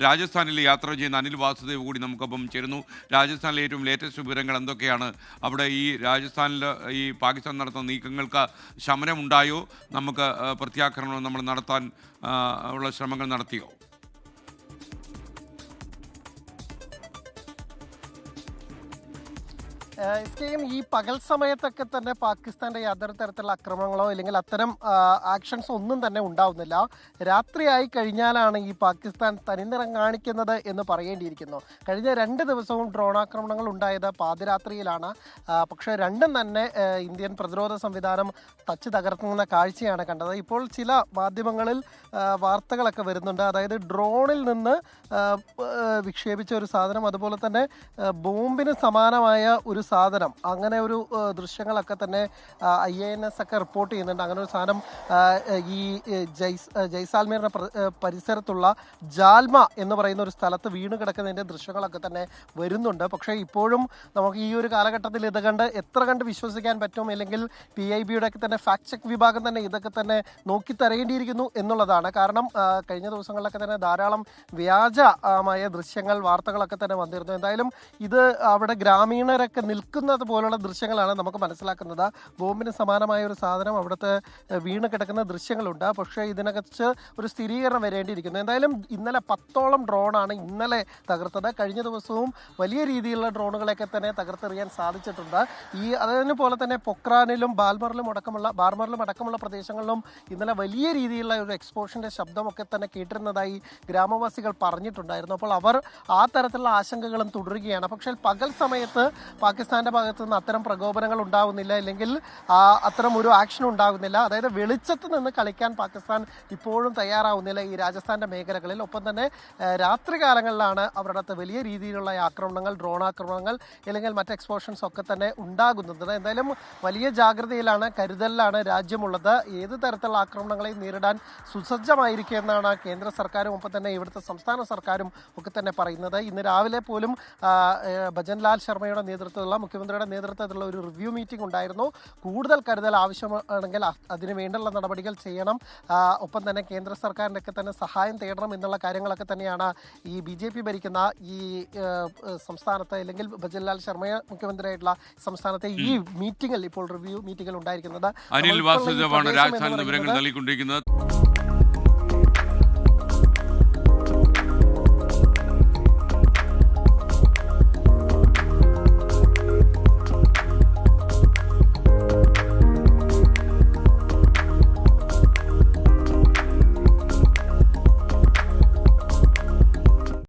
രാജസ്ഥാനിൽ യാത്ര ചെയ്യുന്ന അനിൽ വാസുദേവ് കൂടി നമുക്കൊപ്പം ചേരുന്നു. രാജസ്ഥാനിലെ ഏറ്റവും ലേറ്റസ്റ്റ് വിവരങ്ങൾ എന്തൊക്കെയാണ്? അവിടെ ഈ രാജസ്ഥാനിൽ ഈ പാകിസ്ഥാൻ നടത്തുന്ന നീക്കങ്ങൾക്ക് ശമനമുണ്ടായോ? നമുക്ക് പ്രത്യാക്രമണം നമ്മൾ നടത്താൻ ഉള്ള ശ്രമങ്ങൾ നടത്തിയോ? ഈ പകൽ സമയത്തൊക്കെ തന്നെ പാകിസ്ഥാന്റെ യാതൊരു തരത്തിലുള്ള ആക്രമണങ്ങളോ അല്ലെങ്കിൽ അത്തരം ആക്ഷൻസ് ഒന്നും തന്നെ ഉണ്ടാവുന്നില്ല. രാത്രിയായി കഴിഞ്ഞാലാണ് ഈ പാകിസ്ഥാൻ തനിനിറം കാണിക്കുന്നത് എന്ന് പറയേണ്ടിയിരിക്കുന്നു. കഴിഞ്ഞ 2 ദിവസവും ഡ്രോൺ ആക്രമണങ്ങൾ ഉണ്ടായത് പാതിരാത്രിയിലാണ്. പക്ഷേ രണ്ടും തന്നെ ഇന്ത്യൻ പ്രതിരോധ സംവിധാനം തച്ച് തകർക്കുന്ന കാഴ്ചയാണ് കണ്ടത്. ഇപ്പോൾ ചില മാധ്യമങ്ങളിൽ വാർത്തകളൊക്കെ വരുന്നുണ്ട്. അതായത് ഡ്രോണിൽ നിന്ന് വിക്ഷേപിച്ച ഒരു സാധനം, അതുപോലെ തന്നെ ബോംബിന് സമാനമായ ഒരു സാധനം, അങ്ങനെ ഒരു ദൃശ്യങ്ങളൊക്കെ തന്നെ IANS ഒക്കെ റിപ്പോർട്ട് ചെയ്യുന്നുണ്ട്. അങ്ങനെ ഒരു സാധനം ഈ ജയ്സാൽമീറിന്റെ പരിസരത്തുള്ള ജാൽമ എന്ന് പറയുന്ന ഒരു സ്ഥലത്ത് വീണ് കിടക്കുന്നതിൻ്റെ ദൃശ്യങ്ങളൊക്കെ തന്നെ വരുന്നുണ്ട്. പക്ഷേ ഇപ്പോഴും നമുക്ക് ഈ ഒരു കാലഘട്ടത്തിൽ ഇത് കണ്ട് എത്ര കണ്ട് വിശ്വസിക്കാൻ പറ്റും, അല്ലെങ്കിൽ PIBയുടെ ഒക്കെ തന്നെ ഫാക്ട് ചെക്ക് വിഭാഗം തന്നെ ഇതൊക്കെ തന്നെ നോക്കി തരേണ്ടിയിരിക്കുന്നു എന്നുള്ളതാണ്. കാരണം കഴിഞ്ഞ ദിവസങ്ങളിലൊക്കെ തന്നെ ധാരാളം വ്യാജമായ ദൃശ്യങ്ങൾ, വാർത്തകളൊക്കെ തന്നെ വന്നിരുന്നു. എന്തായാലും ഇത് അവിടെ ഗ്രാമീണരൊക്കെ നിൽക്കുന്നത് പോലുള്ള ദൃശ്യങ്ങളാണ് നമുക്ക് മനസ്സിലാക്കുന്നത്. ബോംബിന് സമാനമായ ഒരു സാധനം അവിടുത്തെ വീണ് കിടക്കുന്ന ദൃശ്യങ്ങളുണ്ട്. പക്ഷേ ഇതിനകത്ത് ഒരു സ്ഥിരീകരണം വരേണ്ടിയിരിക്കുന്നു. എന്തായാലും ഇന്നലെ 10ഓളം ഡ്രോണാണ് ഇന്നലെ തകർത്തത്. കഴിഞ്ഞ ദിവസവും വലിയ രീതിയിലുള്ള ഡ്രോണുകളെയൊക്കെ തന്നെ തകർത്തെറിയാൻ സാധിച്ചിട്ടുണ്ട്. അതിനുപോലെ തന്നെ പൊക്രാനിലും ബാർമറിലും അടക്കമുള്ള പ്രദേശങ്ങളിലും ഇന്നലെ വലിയ രീതിയിലുള്ള ഒരു എക്സ്പ്ലോഷൻ്റെ ശബ്ദമൊക്കെ തന്നെ കേട്ടിരുന്നതായി ഗ്രാമവാസികൾ പറഞ്ഞിട്ടുണ്ടായിരുന്നു. അപ്പോൾ അവർ ആ തരത്തിലുള്ള ആശങ്കകളും തുടരുകയാണ്. പക്ഷേ പകൽ സമയത്ത് പാകിസ്ഥാന്റെ ഭാഗത്ത് നിന്ന് അത്തരം പ്രകോപനങ്ങൾ ഉണ്ടാകുന്നില്ല, അല്ലെങ്കിൽ അത്തരം ഒരു ആക്ഷൻ ഉണ്ടാകുന്നില്ല. അതായത് വെളിച്ചത്ത് നിന്ന് കളിക്കാൻ പാകിസ്ഥാൻ ഇപ്പോഴും തയ്യാറാവുന്നില്ല ഈ രാജസ്ഥാന്റെ മേഖലകളിൽ. ഒപ്പം തന്നെ രാത്രി കാലങ്ങളിലാണ് അവരുടെ അടുത്ത് വലിയ രീതിയിലുള്ള ആക്രമണങ്ങൾ, ഡ്രോൺ ആക്രമണങ്ങൾ അല്ലെങ്കിൽ മറ്റ് എക്സ്പ്ലോഷൻസ് ഒക്കെ തന്നെ ഉണ്ടാകുന്നത്. എന്തായാലും വലിയ ജാഗ്രതയിലാണ്, കരുതലിലാണ് രാജ്യമുള്ളത്. ഏത് തരത്തിലുള്ള ആക്രമണങ്ങളെയും നേരിടാൻ സുസജ്ജമായിരിക്കും എന്നാണ് കേന്ദ്ര സർക്കാരും ഒപ്പം തന്നെ ഇവിടുത്തെ സംസ്ഥാന സർക്കാരും ഒക്കെ തന്നെ പറയുന്നത്. ഇന്ന് രാവിലെ പോലും ഭജൻലാൽ ശർമ്മയുടെ മുഖ്യമന്ത്രിയുടെ നേതൃത്വത്തിലുള്ള ഒരു റിവ്യൂ മീറ്റിംഗ് ഉണ്ടായിരുന്നു. കൂടുതൽ കരുതൽ ആവശ്യമാണെങ്കിൽ അതിന് വേണ്ടുള്ള നടപടികൾ ചെയ്യണം, ഒപ്പം തന്നെ കേന്ദ്ര സർക്കാരിൻ്റെ ഒക്കെ തന്നെ സഹായം തേടണം എന്നുള്ള കാര്യങ്ങളൊക്കെ തന്നെയാണ് ഈ BJP ഭരിക്കുന്ന ഈ സംസ്ഥാനത്ത്, അല്ലെങ്കിൽ ഭജൻലാൽ ശർമ്മ മുഖ്യമന്ത്രിയായിട്ടുള്ള സംസ്ഥാനത്തെ ഈ മീറ്റിംഗിൽ, ഇപ്പോൾ റിവ്യൂ മീറ്റിംഗിൽ ഉണ്ടായിരിക്കുന്നത്. അനിൽ വാസുദേവാണ് രാജസ്ഥാനിൽ വിവരങ്ങൾ നൽകിക്കൊണ്ടിരിക്കുന്നത്.